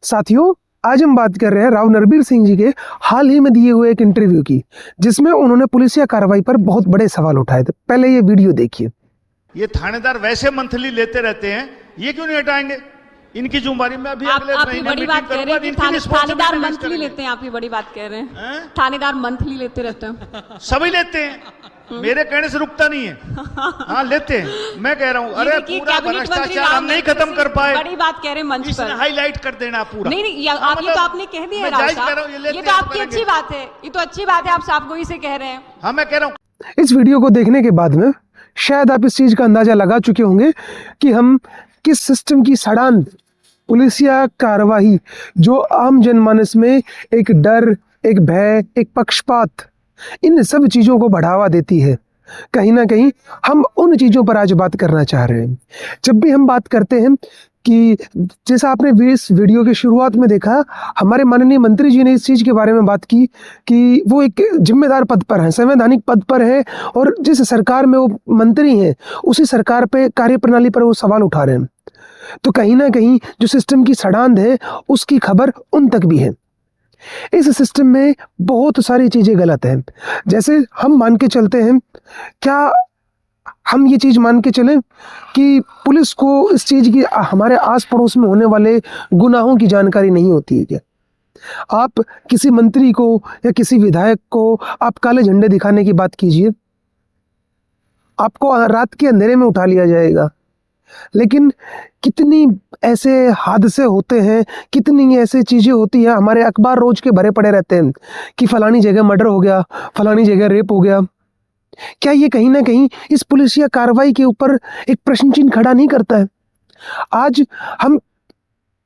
साथियों, आज हम बात कर रहे हैं राव नरबीर सिंह जी के हाल ही में दिए हुए एक इंटरव्यू की, जिसमें उन्होंने पुलिसिया कार्रवाई पर बहुत बड़े सवाल उठाए थे। पहले ये वीडियो देखिए। ये थानेदार वैसे मंथली लेते रहते हैं, ये क्यों नहीं हटाएंगे? इनकी जुम्मेदारी में अभी अगले महीने बड़ी बात कह रहे हैं कि थानेदार मंथली लेते हैं। आप ही बड़ी बात कह रहे हैं, थानेदार मंथली लेते रहते हैं। सभी लेते हैं, मेरे कहने से रुकता नहीं है। हाँ लेते हैं, मैं कह रहा हूँ। अरे पूरा भ्रष्टाचार हम नहीं खत्म कर पाए। बड़ी बात कह रहे हैं मंच पर, हाईलाइट कर देना पूरा। नहीं, ये तो आपने कह दिया राव साहब, ये तो आपकी अच्छी बात है, ये तो अच्छी बात है, आप साफ गोई से कह रहे हैं। हाँ मैं कह रहा हूँ। इस वीडियो को देखने के बाद में शायद आप इस चीज का अंदाजा लगा चुके होंगे कि हम किस सिस्टम की सड़ांध, पुलिसिया कार्रवाई जो आम जनमानस में एक डर, एक भय, एक पक्षपात, इन सब चीजों को बढ़ावा देती है। कहीं ना कहीं हम उन चीजों पर आज बात करना चाह रहे हैं। जब भी हम बात करते हैं कि जैसा आपने इस वीडियो की शुरुआत में देखा, हमारे माननीय मंत्री जी ने इस चीज के बारे में बात की कि वो एक जिम्मेदार पद पर हैं, संवैधानिक पद पर है, और जिस सरकार में वो मंत्री हैं उसी सरकार पे, कार्यप्रणाली पर वो सवाल उठा रहे हैं। तो कहीं ना कहीं जो सिस्टम की सड़ांध है उसकी खबर उन तक भी है। इस सिस्टम में बहुत सारी चीजें गलत हैं। जैसे हम मान के चलते हैं, क्या हम ये चीज मान के चलें कि पुलिस को इस चीज की, हमारे आस पड़ोस में होने वाले गुनाहों की जानकारी नहीं होती है क्या? आप किसी मंत्री को या किसी विधायक को आप काले झंडे दिखाने की बात कीजिए, आपको रात के अंधेरे में उठा लिया जाएगा। लेकिन कितनी ऐसे हादसे होते हैं, कितनी ऐसी चीजें होती हैं, हमारे अखबार रोज के भरे पड़े रहते हैं कि फलानी जगह मर्डर हो गया, फलानी जगह रेप हो गया। क्या ये कहीं ना कहीं इस पुलिसिया कार्रवाई के ऊपर एक प्रश्न चिन्ह खड़ा नहीं करता है? आज हम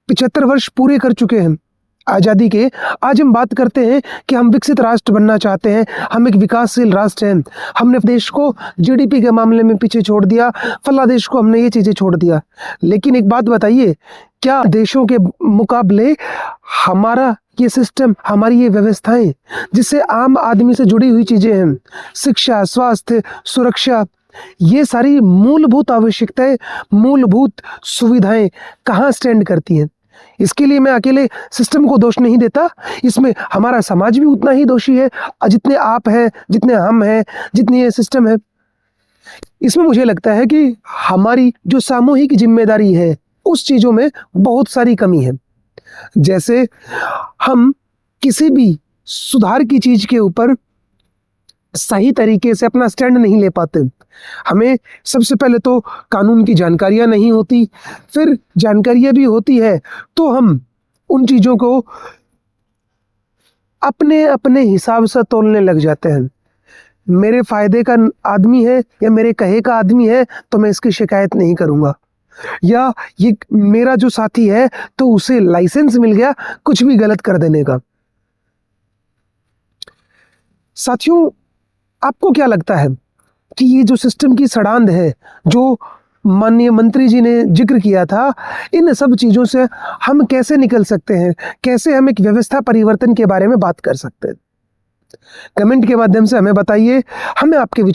75 वर्ष पूरे कर चुके हैं आज़ादी के। आज हम बात करते हैं कि हम विकसित राष्ट्र बनना चाहते हैं, हम एक विकासशील राष्ट्र हैं, हमने देश को जीडीपी के मामले में पीछे छोड़ दिया, फला देश को हमने ये चीज़ें छोड़ दिया। लेकिन एक बात बताइए, क्या देशों के मुकाबले हमारा ये सिस्टम, हमारी ये व्यवस्थाएं, जिससे आम आदमी से जुड़ी हुई चीज़ें हैं, शिक्षा, स्वास्थ्य, सुरक्षा, ये सारी मूलभूत आवश्यकताएं, मूलभूत सुविधाएं कहाँ स्टैंड करती हैं? इसके लिए मैं अकेले सिस्टम को दोष नहीं देता, इसमें हमारा समाज भी उतना ही दोषी है, जितने आप हैं, जितने हम हैं, जितनी ये सिस्टम है। इसमें मुझे लगता है कि हमारी जो सामूहिक जिम्मेदारी है उस चीज़ों में बहुत सारी कमी है। जैसे हम किसी भी सुधार की चीज़ के ऊपर सही तरीके से अपना स्टैंड नहीं ले पाते। हमें सबसे पहले तो कानून की जानकारियां नहीं होती, फिर जानकारियां भी होती है तो हम उन चीज़ों को अपने अपने हिसाब से तोलने लग जाते हैं। मेरे फायदे का आदमी है या मेरे कहे का आदमी है तो मैं इसकी शिकायत नहीं करूँगा, या ये मेरा जो साथी है तो उसे लाइसेंस मिल गया कुछ भी गलत कर देने का। साथियों, आपको क्या लगता है कि ये जो सिस्टम की सड़ांध है, जो माननीय मंत्री जी ने जिक्र किया था, इन सब चीज़ों से हम कैसे निकल सकते हैं? कैसे हम एक व्यवस्था परिवर्तन के बारे में बात कर सकते हैं? कमेंट के माध्यम से हमें बताइए। हमें आपके